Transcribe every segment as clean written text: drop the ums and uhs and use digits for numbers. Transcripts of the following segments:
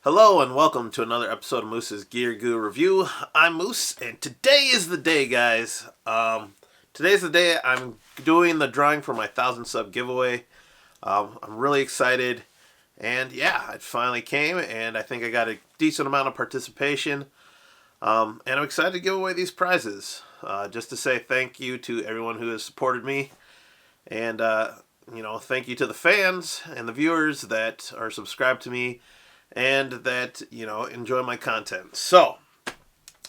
Hello and welcome to another episode of Moose's Gear Goo Review. I'm Moose, and today is the day, guys. Today's the day I'm doing the drawing for my 1,000 sub giveaway. I'm really excited, and yeah, it finally came, and I think I got a decent amount of participation. And I'm excited to give away these prizes. Just to say thank you to everyone who has supported me, and thank you to the fans and the viewers that are subscribed to me and that, enjoy my content. So,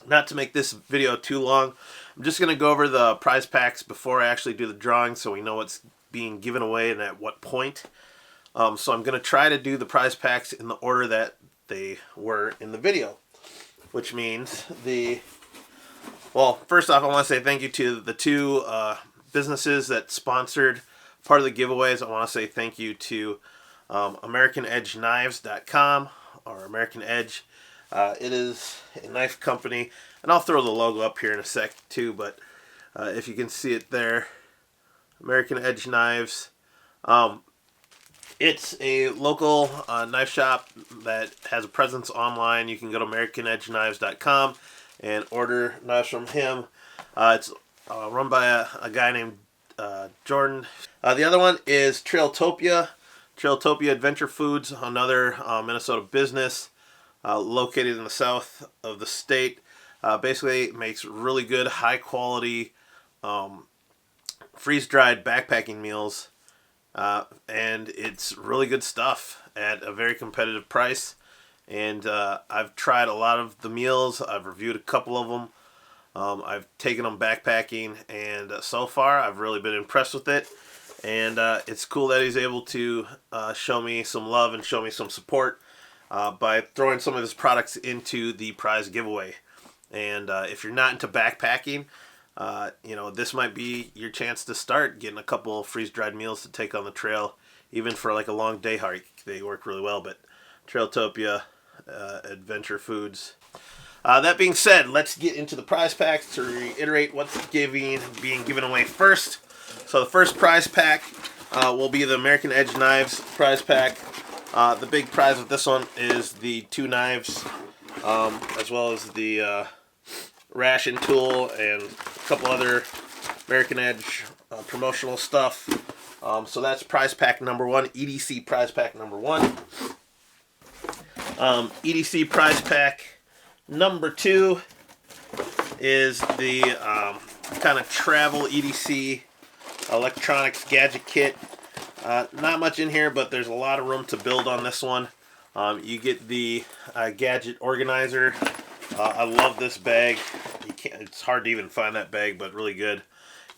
not to make this video too long, I'm just going to go over the prize packs before I actually do the drawing so we know what's being given away and at what point. So I'm going to try to do the prize packs in the order that they were in the video, which means first off, I want to say thank you to the two businesses that sponsored part of the giveaways. I want to say thank you to AmericanEdgeKnives.com or American Edge. It is a knife company, and I'll throw the logo up here in a sec too, but if you can see it there, American Edge Knives. It's a local knife shop that has a presence online. You can go to AmericanEdgeKnives.com and order knives from him. It's run by a guy named Jordan. The other one is Trailtopia. Trailtopia Adventure Foods, another Minnesota business located in the south of the state. Basically makes really good, high quality, freeze-dried backpacking meals. And it's really good stuff at a very competitive price. And I've tried a lot of the meals. I've reviewed a couple of them. I've taken them backpacking, and so far I've really been impressed with it. And it's cool that he's able to show me some love and show me some support by throwing some of his products into the prize giveaway. And if you're not into backpacking, this might be your chance to start getting a couple of freeze-dried meals to take on the trail, even for like a long day hike. They work really well. But Trailtopia Adventure Foods. That being said, let's get into the prize packs to reiterate what's being given away first. So the first prize pack will be the American Edge Knives prize pack. The big prize with this one is the 2 knives, as well as the ration tool and a couple other American Edge promotional stuff. So that's prize pack number 1, EDC prize pack number 1. EDC prize pack number 2 is the kind of travel EDC electronics gadget kit. Not much in here, but there's a lot of room to build on this one. You get the gadget organizer. I love this bag. It's hard to even find that bag, but really good.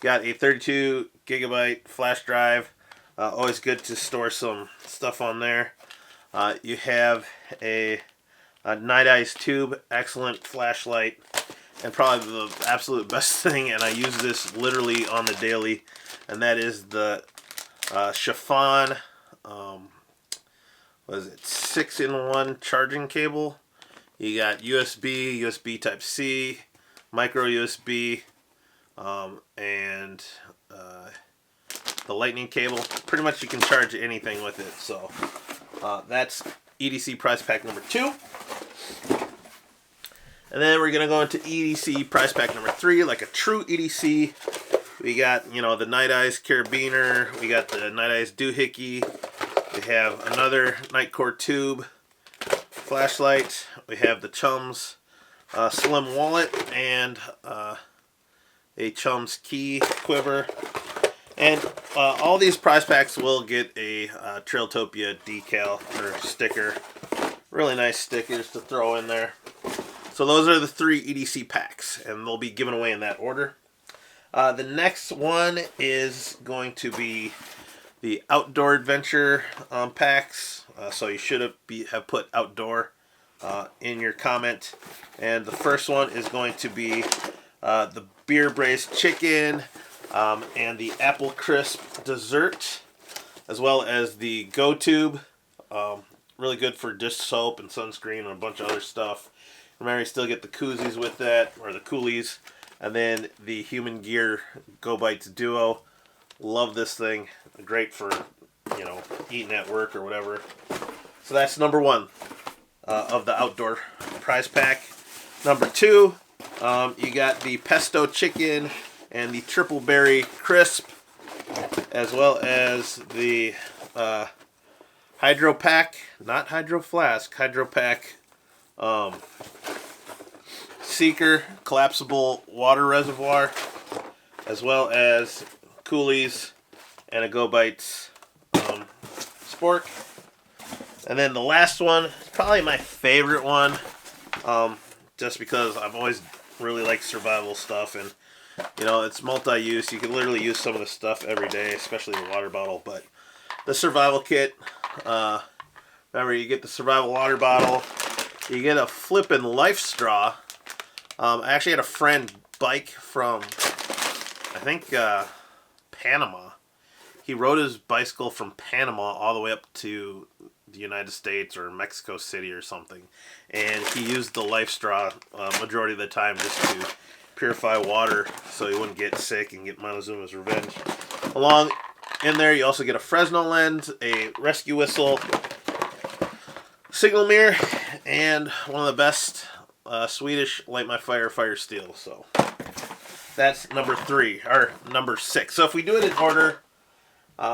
Got a 32 gigabyte flash drive. Always good to store some stuff on there. You have a Night Eyes tube, excellent flashlight, and probably the absolute best thing, and I use this literally on the daily, and that is the Chiffon 6-in-1 charging cable. You got USB, USB Type-C, micro USB, and the lightning cable. Pretty much you can charge anything with it. So that's EDC prize pack number 2. And then we're going to go into EDC prize pack number 3, like a true EDC. We got, the Night Eyes carabiner. We got the Night Eyes doohickey. We have another Nitecore tube flashlight. We have the Chums slim wallet and a Chums key quiver. And all these prize packs will get a Trailtopia decal or sticker. Really nice stickers to throw in there. So those are the 3 EDC packs, and they'll be given away in that order. The next one is going to be the Outdoor Adventure packs. So you should have put outdoor in your comment. And the first one is going to be the Beer Braised Chicken and the Apple Crisp Dessert, as well as the Go Tube. Really good for dish soap and sunscreen and a bunch of other stuff. Remember, you still get the koozies with that, or the coolies. And then the Human Gear Go Bites Duo. Love this thing. Great for, eating at work or whatever. So that's number 1. of the outdoor prize pack. Number 2, you got the pesto chicken and the triple berry crisp, as well as the hydro pack, not hydro flask, hydro pack Seeker collapsible water reservoir, as well as Coolies and a Go Bites spork. And then the last one, probably my favorite one, just because I've always really liked survival stuff, and it's multi-use. You can literally use some of this stuff every day, especially the water bottle. But the survival kit, remember, you get the survival water bottle, you get a flippin' life straw. I actually had a friend bike from, I think, Panama. He rode his bicycle from Panama all the way up to the United States or Mexico City or something, and he used the life straw majority of the time just to purify water so he wouldn't get sick and get Montezuma's revenge. Along in there, you also get a Fresno lens, a rescue whistle, signal mirror, and one of the best Swedish Light My Fire steel. So that's number 3 or number 6. So if we do it in order,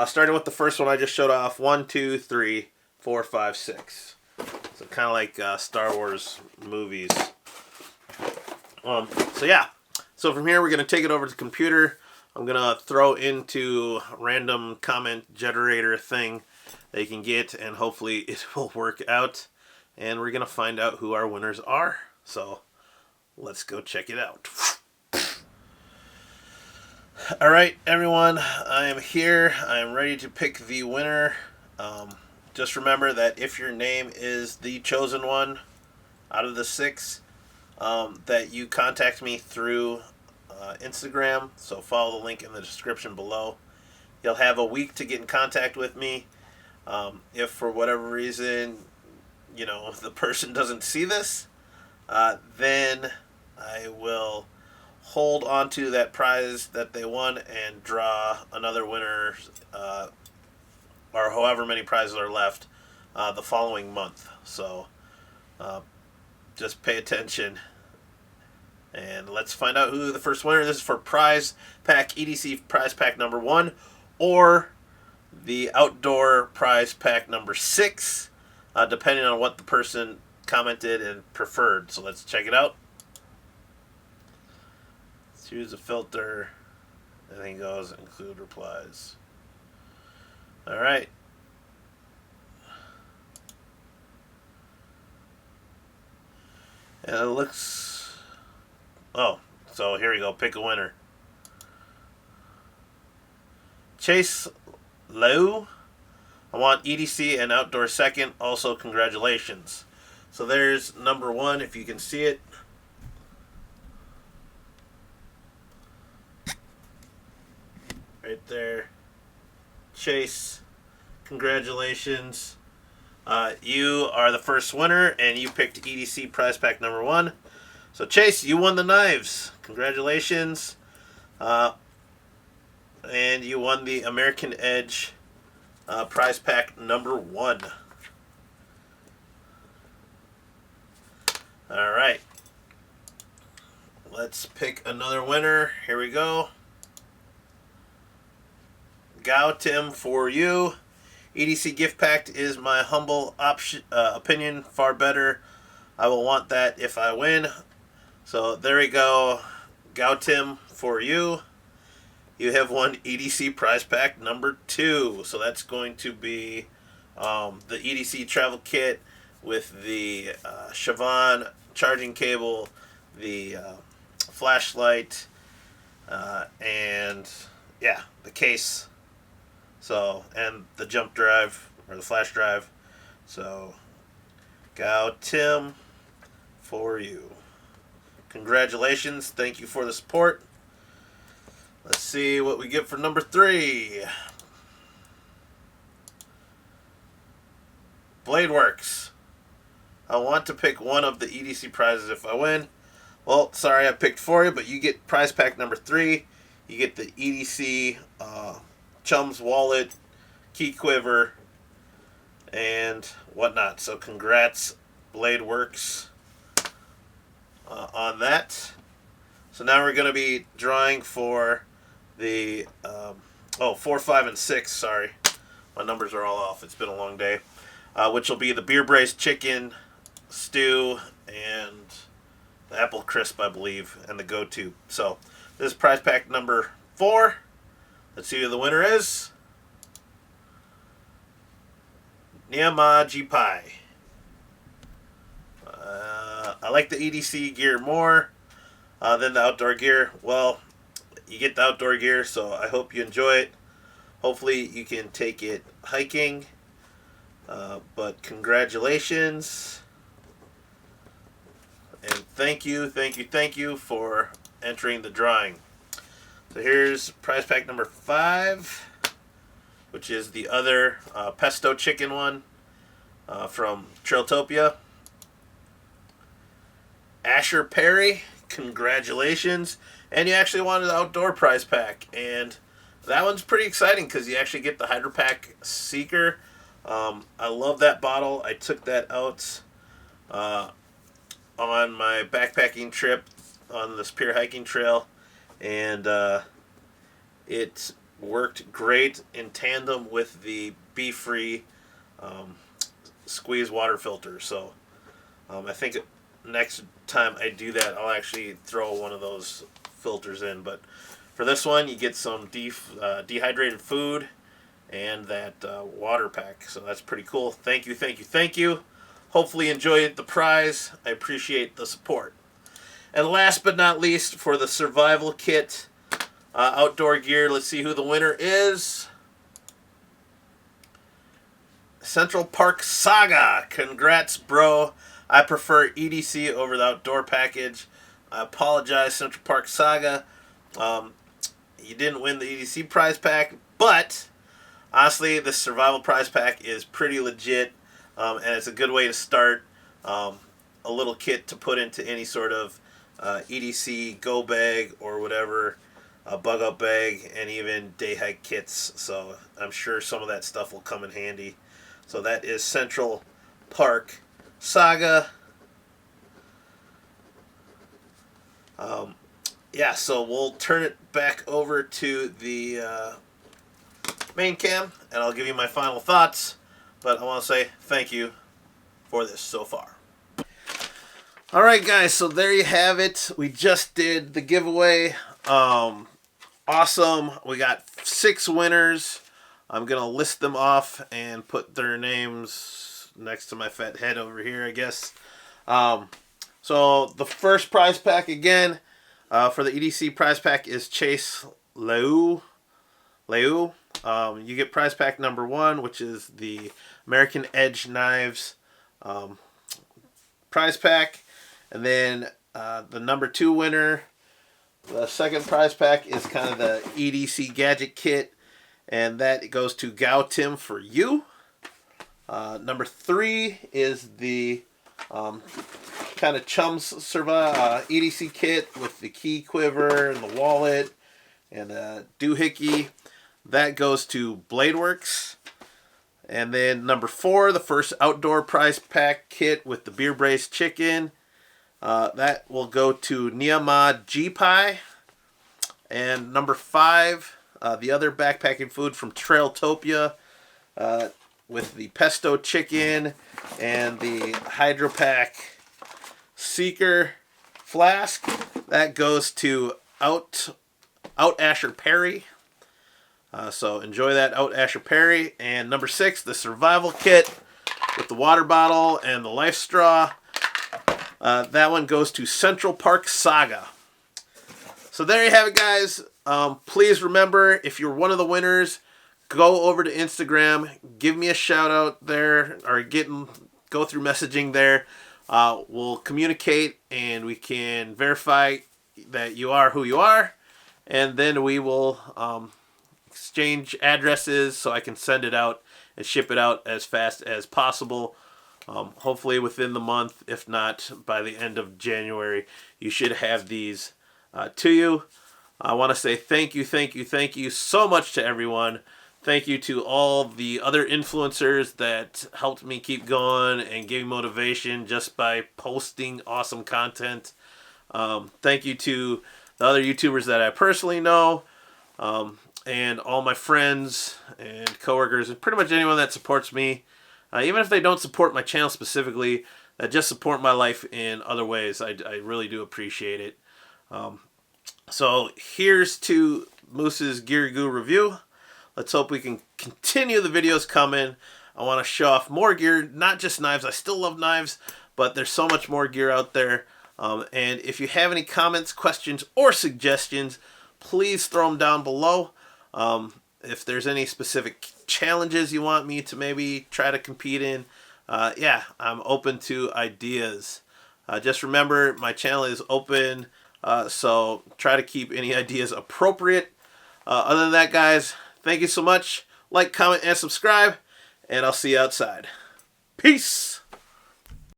starting with the first one I just showed off, 1, 2, 3, 4, 5, 6. So kind of like Star Wars movies. So yeah. So from here we're going to take it over to the computer. I'm going to throw into a random comment generator thing that you can get, and hopefully it will work out. And we're going to find out who our winners are. So let's go check it out. Alright everyone, I am here. I am ready to pick the winner. Just remember that if your name is the chosen one out of the 6, that you contact me through Instagram. So follow the link in the description below. You'll have a week to get in contact with me. If for whatever reason, the person doesn't see this, then I will hold on to that prize that they won and draw another winner, or however many prizes are left, the following month. So just pay attention, and let's find out who the first winner is. This is for prize pack, EDC prize pack number 1, or the outdoor prize pack number 6, depending on what the person commented and preferred. So let's check it out. Let's use a filter. Everything goes, include replies. Alright. And it looks... Oh, so here we go. Pick a winner. Chase Lowe. I want EDC and outdoor second. Also, congratulations. So there's number 1, if you can see it. Right there. Chase, congratulations. You are the first winner, and you picked EDC prize pack number 1. So Chase, you won the knives. Congratulations. And you won the American Edge prize pack number 1. Alright. Let's pick another winner. Here we go. Gautam, for you. EDC gift pack is my humble opinion, far better. I will want that if I win. So there we go. Gautam, for you. You have won EDC prize pack number 2. So that's going to be the EDC travel kit with the Siobhan charging cable, the flashlight, and yeah, the case. So, and the jump drive, or the flash drive. So, Gautam, for you. Congratulations. Thank you for the support. Let's see what we get for number 3. Bladeworks. I want to pick one of the EDC prizes if I win. Well, sorry I picked for you, but you get prize pack number 3. You get the EDC Chum's wallet, key quiver, and whatnot. So congrats Blade Works on that. So now we're going to be drawing for the 4, 5, and 6. Sorry, my numbers are all off. It's been a long day. Which will be the beer braised chicken stew and the apple crisp, I believe, and the go-to. So this is prize pack number 4. Let's see who the winner is. Niama Jipai. I like the EDC gear more than the outdoor gear. Well, you get the outdoor gear, so I hope you enjoy it. Hopefully you can take it hiking. But congratulations. And thank you for entering the drawing. So here's prize pack number 5, which is the other pesto chicken one from Trailtopia. Asher Perry, congratulations. And you actually wanted the outdoor prize pack. And that one's pretty exciting because you actually get the Hydro Pack Seeker. I love that bottle. I took that out on my backpacking trip on the Superior Hiking Trail. And it worked great in tandem with the Be-Free squeeze water filter. So I think next time I do that, I'll actually throw one of those filters in. But for this one, you get some dehydrated food and that water pack. So that's pretty cool. Thank you. Hopefully you enjoyed the prize. I appreciate the support. And last but not least, for the survival kit outdoor gear, let's see who the winner is. Central Park Saga. Congrats, bro. I prefer EDC over the outdoor package. I apologize, Central Park Saga. You didn't win the EDC prize pack, but honestly, this survival prize pack is pretty legit, and it's a good way to start a little kit to put into any sort of EDC go bag or whatever, bug out bag, and even day hike kits. So I'm sure some of that stuff will come in handy. So that is Central Park Saga. So we'll turn it back over to the main cam, and I'll give you my final thoughts. But I want to say thank you for this so far. Alright guys, so there you have it. We just did the giveaway. Awesome. We got 6 winners. I'm going to list them off and put their names next to my fat head over here, I guess. So the first prize pack again for the EDC prize pack is Chase Leu. You get prize pack number 1, which is the American Edge Knives prize pack. And then the number 2 winner, the second prize pack is kind of the EDC gadget kit. And that goes to Gao Tim for you. Number 3 is the kind of Chums EDC kit with the key quiver and the wallet and a doohickey. That goes to Blade Works. And then number 4, the first outdoor prize pack kit with the beer braised chicken. That will go to Niama Jipai. And number 5, the other backpacking food from Trailtopia with the pesto chicken and the Hydro Pack Seeker flask. That goes to Out Asher Perry. So enjoy that, Out Asher Perry. And number 6, the survival kit with the water bottle and the life straw. That one goes to Central Park Saga. So there you have it, guys. Please remember, if you're one of the winners, go over to Instagram, give me a shout out there, or go through messaging there. We'll communicate and we can verify that you are who you are, and then we will exchange addresses so I can send it out and ship it out as fast as possible. Hopefully within the month, if not by the end of January, you should have these to you. I want to say thank you so much to everyone Thank you to all the other influencers that helped me keep going and gave me motivation just by posting awesome content. Thank you to the other YouTubers that I personally know, and all my friends and coworkers, and pretty much anyone that supports me, even if they don't support my channel specifically, that just support my life in other ways. I really do appreciate it. So here's to Moose's Gear Goo review. Let's hope we can continue the videos coming. I want to show off more gear, not just knives. I still love knives, but there's so much more gear out there. And if you have any comments, questions, or suggestions, please throw them down below. If there's any specific challenges you want me to maybe try to compete in, yeah, I'm open to ideas. Just remember, my channel is open, so try to keep any ideas appropriate. Other than that, guys, thank you so much. Like, comment, and subscribe, and I'll see you outside. Peace!